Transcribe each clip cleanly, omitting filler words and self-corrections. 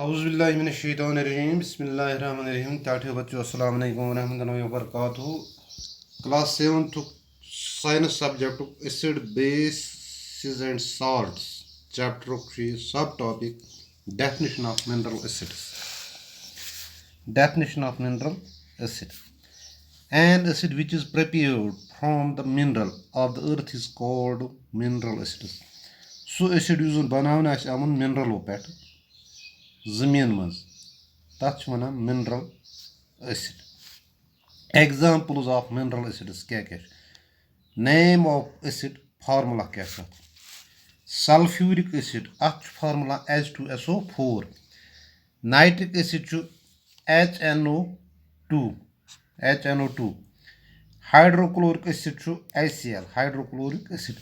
औज़ुबिल्लाहिमिनश्शैतानिर्रजीम बिस्मिल्लाहिर्रहमानिर्रहीम टाटे बच्चों अस्सलाम वालेकुम रहमतुल्लाहि व बरकातुहू class 7th science subject acid bases and salts chapter sub topic definition of mineral acids. Definition of mineral acid. An acid which is prepared from the mineral of the earth is called mineral acids. So acid yus बनावन आसि आमुन mineral पेट ज़मीन मज तथ छ वनान mineral acid. Examples of mineral acids क्या क्या name of acid formula क्या छ sulfuric acid अथ formula H2SO4 nitric acid छु HNO2 hydrochloric acid छु HCl hydrochloric acid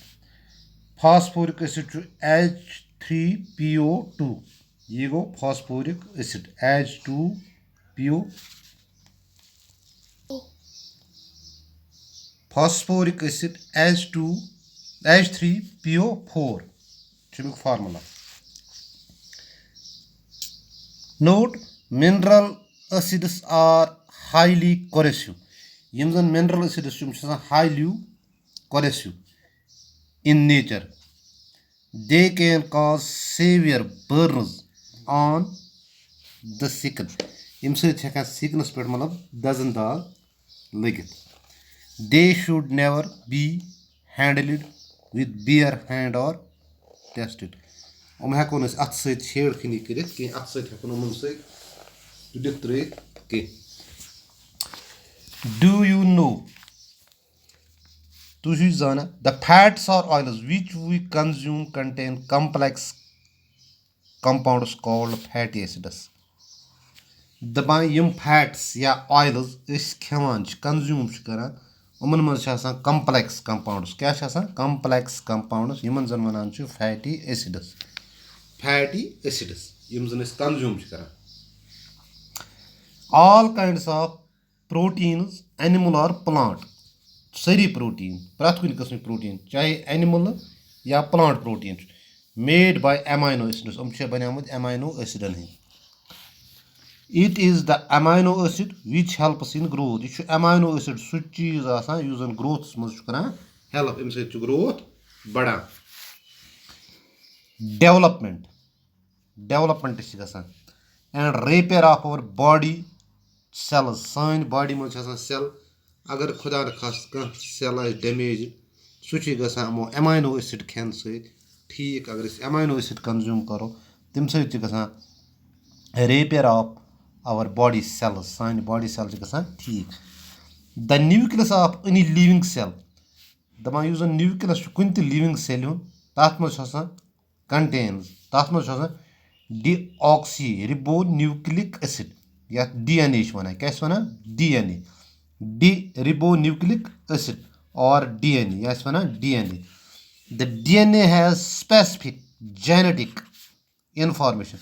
phosphoric acid छु H3PO2 ये गो phosphoric acid H2PO phosphoric acid H3PO4 chemical formula. Note, mineral acids are highly corrosive. Yim zan mineral acids chum chha highly corrosive in nature. They can cause severe burns on the skin. Yim se hekan sickness pet matlab dazan daag lagit. They should never be handled with bare hand or tested. Heko nes at sait छेड़खानी करित कि at sait heko मन sait तुलित त्रेत कि. Do you know? तुझी जाना the fats or oils which we consume contain complex compounds called fatty acids. दपान Yama fats या oils इस खेवान consume करा उमन मज complex compounds क्या complex compounds यमन जन वनान fatty acids यम जन consume करा. All kinds of proteins animal or plant सारी protein प्रत कुन किस्म protein चाहे animal या plant protein made by amino acids बनियामत amino acid hin. It is the amino acid which helps in growth. This amino acid सु चीज आसान use जन growth मज करा help इन से growth बड़ा. Development is गसान and repair of our body cells. सान body मज cell अगर खुदा न खास्ता cell is damage सु गसान amino acid खेन से ठीक. अगर amino acid consume करो तम से गसान repair of our body cells. सान body cells गसान ठीक. The nucleus of any living cell. दपान युस nucleus कुन त living cell हुन तथ मज contains तथ मज deoxyribonucleic acid या DNA वना क्या वना DNA ribonucleic acid or DNA या वना DNA. The DNA has specific genetic information.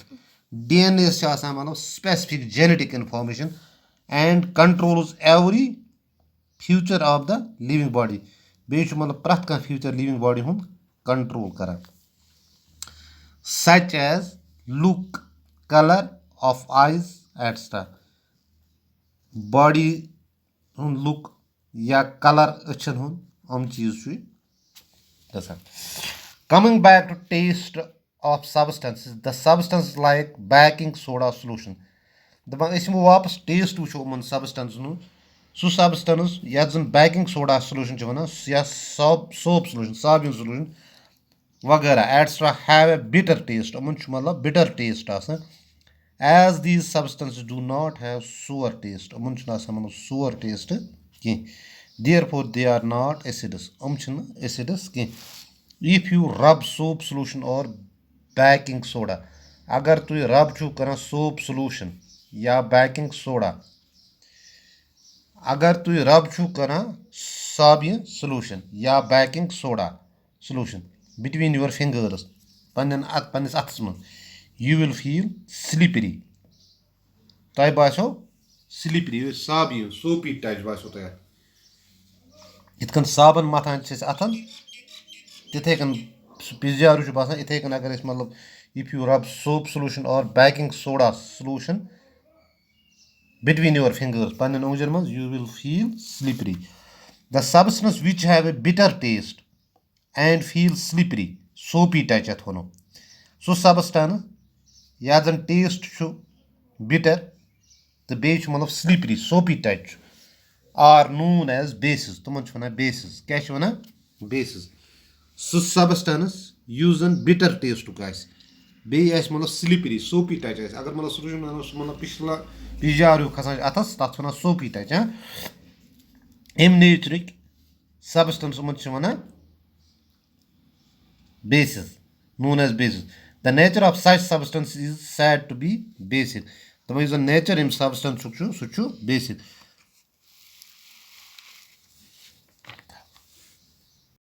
DNA is specific genetic information and controls every feature of the living body. बेच मतलब प्रथ का future living body हम control करा. Such as look, color of eyes, etc. Body हम look या color अच्छन हम चीज छुई. Coming back to taste of substances, the substances like baking soda solution. दपान इसमें वापस taste वुचो उमन substance नु सु substance या जन baking soda solution छ वना या soap solution साबुन solution वगैरह etc. have a bitter taste. उमन छ मतलब bitter taste आसान. As these substances do not have sour taste. उमन छ आसान मतलब sour taste कि. Therefore they are not acids. छ acids कि. If you rub soap solution or baking soda, अगर तु rub छु करा soap solution या baking soda, अगर तु rub छु करा साबुन solution या baking soda solution between your fingers पन्निस अथस मन, you will feel slippery. तय बासो slippery साबुन soapy touch बासो तय. इतकन साबन मथान छ अथन तिथे कन पिज्जा बासान इथे कन अगर मतलब if you rub soap solution or baking soda solution between your fingers pannin ongujen mans you will feel slippery. The substance which have a bitter taste and feel slippery soapy touch at hono. So substance yat zan taste chu bitter the beige मतलब slippery soapy touch are known as bases. तुमन छ वना bases. क्या छ वना bases. So substance use bitter taste का आस बे आस मतलब slippery सोपी टच आस अगर मतलब सॉल्यूशन मतलब पिछला पिजारू खसान अथस तथ वना सोपी टच हां एम नेचरिक सबस्टेंस मन छ वना bases known as bases. The nature of such substance is said to be basic. The nature in substance su basic.